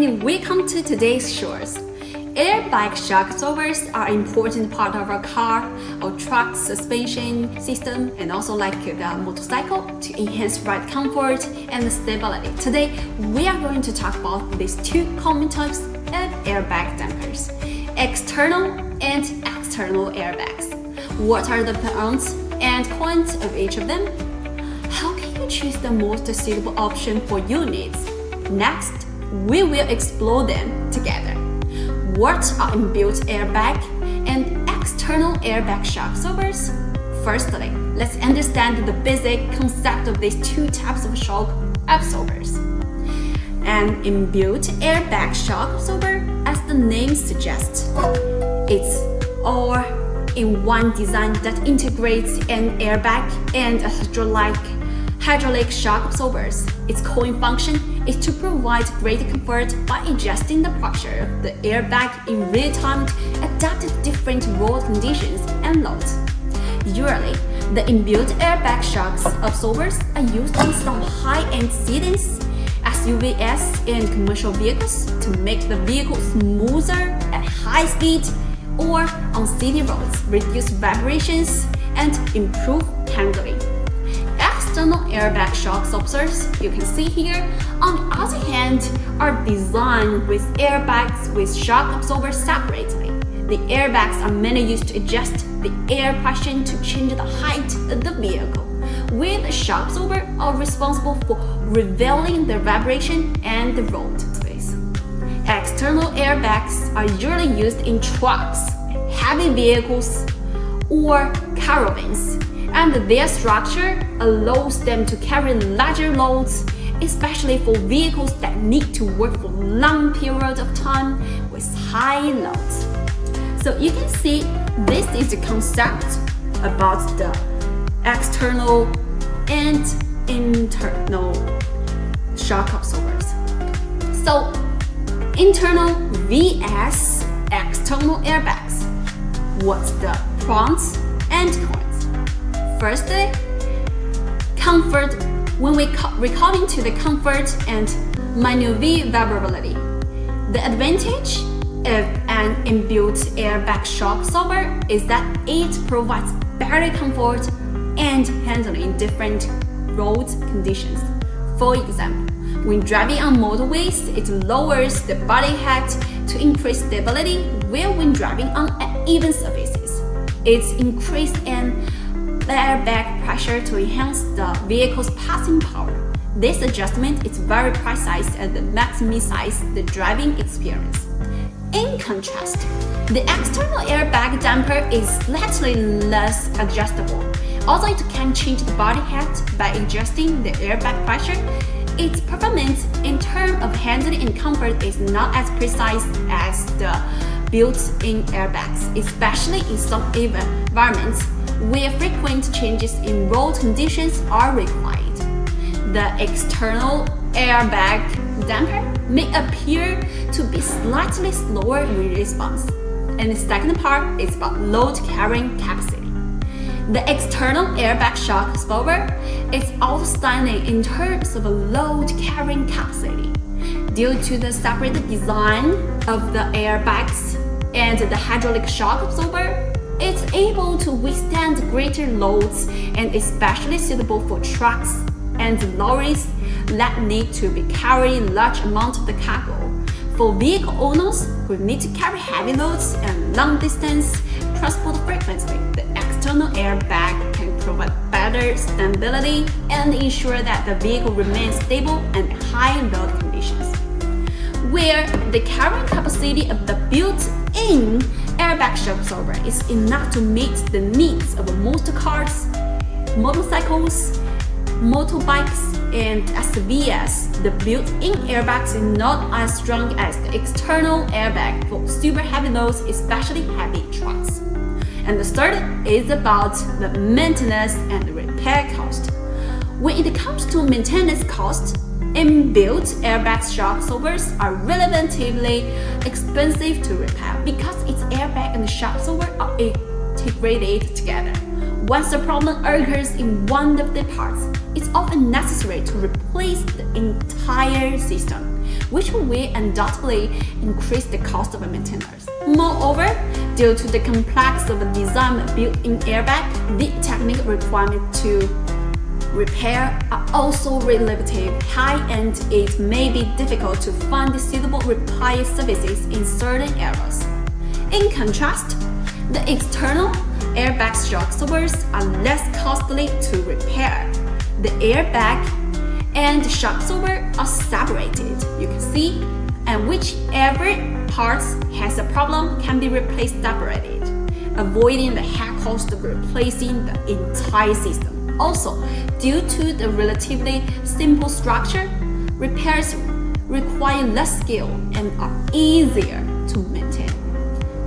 and welcome to today's shorts. Airbag shock absorbers are an important part of our car or truck suspension system and also like the motorcycle to enhance ride comfort and stability. Today, we are going to talk about these two common types of airbag dampers, external and external airbags. What are the pros and cons of each of them? How can you choose the most suitable option for your needs? Next, we will explore them together. What are inbuilt airbag and external airbag shock absorbers? Firstly, let's understand the basic concept of these two types of shock absorbers. An inbuilt airbag shock absorber, as the name suggests, it's all-in-one design that integrates an airbag and a hydraulic shock absorbers. Its core function is to provide greater comfort by adjusting the pressure of the airbag in real time to adapt to different road conditions and loads. Usually, the inbuilt airbag shock absorbers are used in some high-end sedans, SUVs, and commercial vehicles to make the vehicle smoother at high speed or on city roads, reduce vibrations, and improve handling. External airbag shock absorbers, you can see here, on the other hand, are designed with airbags with shock absorbers separately. The airbags are mainly used to adjust the air pressure to change the height of the vehicle, with the shock absorber are responsible for revealing the vibration and the road space. External airbags are usually used in trucks, heavy vehicles, or caravans, and their structure allows them to carry larger loads, especially for vehicles that need to work for long periods of time with high loads. So you can see this is the concept about the external and internal shock absorbers. So internal vs external airbags. What's the pros and cons? Firstly, comfort. When we recording to the comfort and maneuverability, the advantage of an inbuilt airbag shock absorber is that it provides better comfort and handling in different road conditions. For example, when driving on motorways, it lowers the body height to increase stability, while when driving on uneven surfaces, it increases an airbag pressure to enhance the vehicle's passing power. This adjustment is very precise and maximizes the driving experience. In contrast, the external airbag damper is slightly less adjustable. Although it can change the body height by adjusting the airbag pressure, its performance in terms of handling and comfort is not as precise as the built-in airbags, especially in some environments where frequent changes in road conditions are required. The external airbag damper may appear to be slightly slower in response. And the second part is about load carrying capacity. The external airbag shock absorber is outstanding in terms of load carrying capacity. Due to the separate design of the airbags and the hydraulic shock absorber, it's able to withstand greater loads and especially suitable for trucks and lorries that need to be carrying large amounts of the cargo. For vehicle owners who need to carry heavy loads and long distance transport frequently, the external airbag can provide better stability and ensure that the vehicle remains stable in high load conditions. Where the carrying capacity of the built-in airbag shock absorber is enough to meet the needs of most cars, motorcycles, motorbikes, and SUVs. The built-in airbags is not as strong as the external airbag for super heavy loads, especially heavy trucks. And the third is about the maintenance and repair cost. When it comes to maintenance cost, inbuilt airbag shock absorbers are relatively expensive to repair because its airbag and shock absorber are integrated together. Once a problem occurs in one of the parts, it's often necessary to replace the entire system. which will undoubtedly increase the cost of maintenance. Moreover, due to the complex of design built-in airbag, the technical requirements to repair are also relatively high, and it may be difficult to find suitable repair services in certain areas. In contrast, the external airbag shock absorbers are less costly to repair. The airbag and the shock absorber are separated, you can see, and whichever parts has a problem can be replaced separated, avoiding the high cost of replacing the entire system. Also, due to the relatively simple structure, repairs require less skill and are easier to maintain.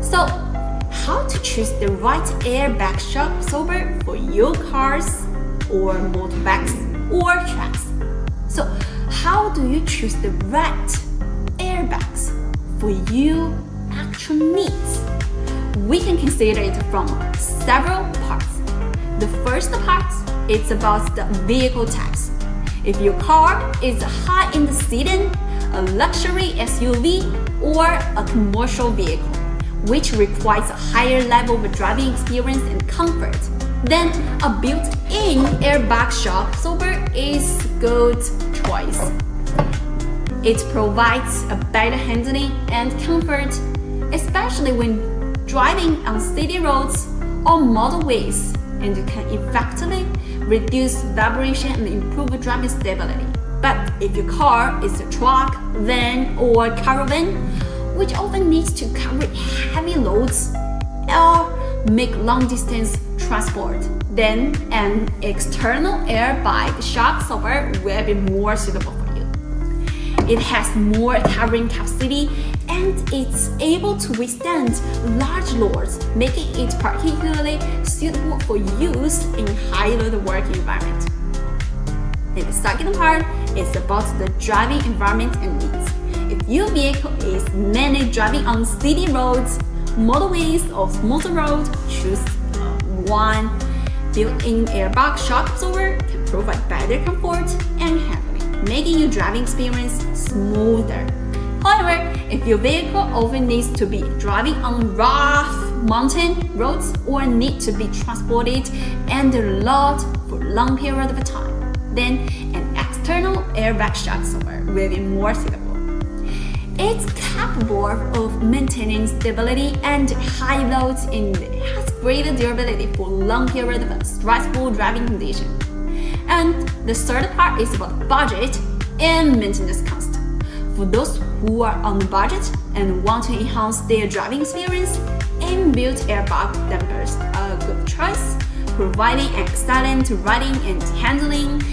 So, how to choose the right airbag shock absorber for your cars or motorbikes or trucks? So, how do you choose the right airbags for your actual needs? We can consider it from several parts. The first part is about the vehicle types. If your car is a high-end sedan, a luxury SUV, or a commercial vehicle, which requires a higher level of driving experience and comfort, then a built-in airbag shock absorber is a good choice. It provides a better handling and comfort, especially when driving on city roads or motorways, and you can effectively reduce vibration and improve driving stability. But if your car is a truck, van, or caravan, which often needs to carry heavy loads or make long-distance transport, then an external airbag shock absorber will be more suitable for you. It has more carrying capacity and it's able to withstand large loads, making it particularly suitable for use in high-load work environment. And the second part is about the driving environment and needs. If your vehicle is mainly driving on city roads, motorways, or motor roads, choose one built-in airbag shock absorber can provide better comfort and handling, making your driving experience smoother. However, if your vehicle often needs to be driving on rough mountain roads or need to be transported under load for a long period of time, then an external airbag shock absorber will be more suitable. It's capable of maintaining stability and high loads and has greater durability for long periods of stressful driving conditions. And the third part is about budget and maintenance cost. For those who are on a budget and want to enhance their driving experience, inbuilt airbag dampers are a good choice, providing excellent riding and handling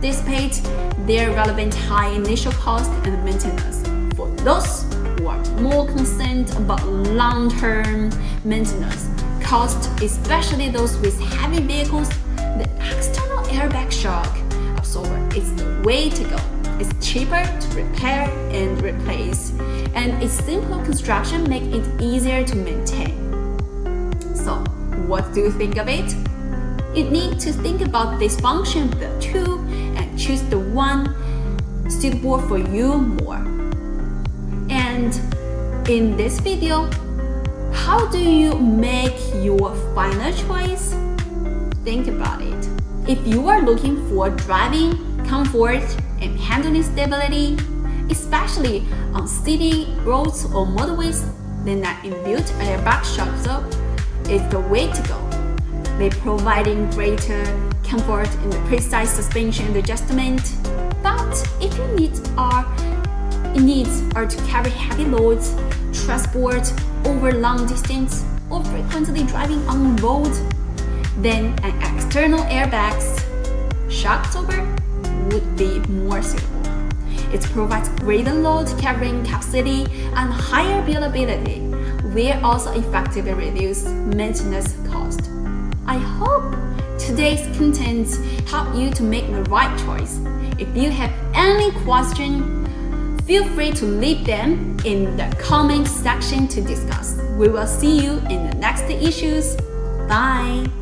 despite their relevant high initial cost and maintenance. For those who are more concerned about long-term maintenance cost, especially those with heavy vehicles, the external airbag shock absorber is the way to go. It's cheaper to repair and replace, and its simple construction makes it easier to maintain. So, what do you think of it? You need to think about this function of the two and choose the one suitable for you more. And in this video, how do you make your final choice? Think about it. If you are looking for driving comfort and handling stability, especially on city roads or motorways, then an inbuilt airbag shock absorber is the way to go. By providing greater comfort and precise suspension and adjustment. But if your needs are to carry heavy loads, transport over long distance, or frequently driving on road, then an external airbag shock absorber would be more suitable. It provides greater load carrying capacity and higher buildability, will also effectively reduce maintenance cost. I hope today's content helped you to make the right choice. If you have any question, feel free to leave them in the comment section to discuss. We will see you in the next issues. Bye!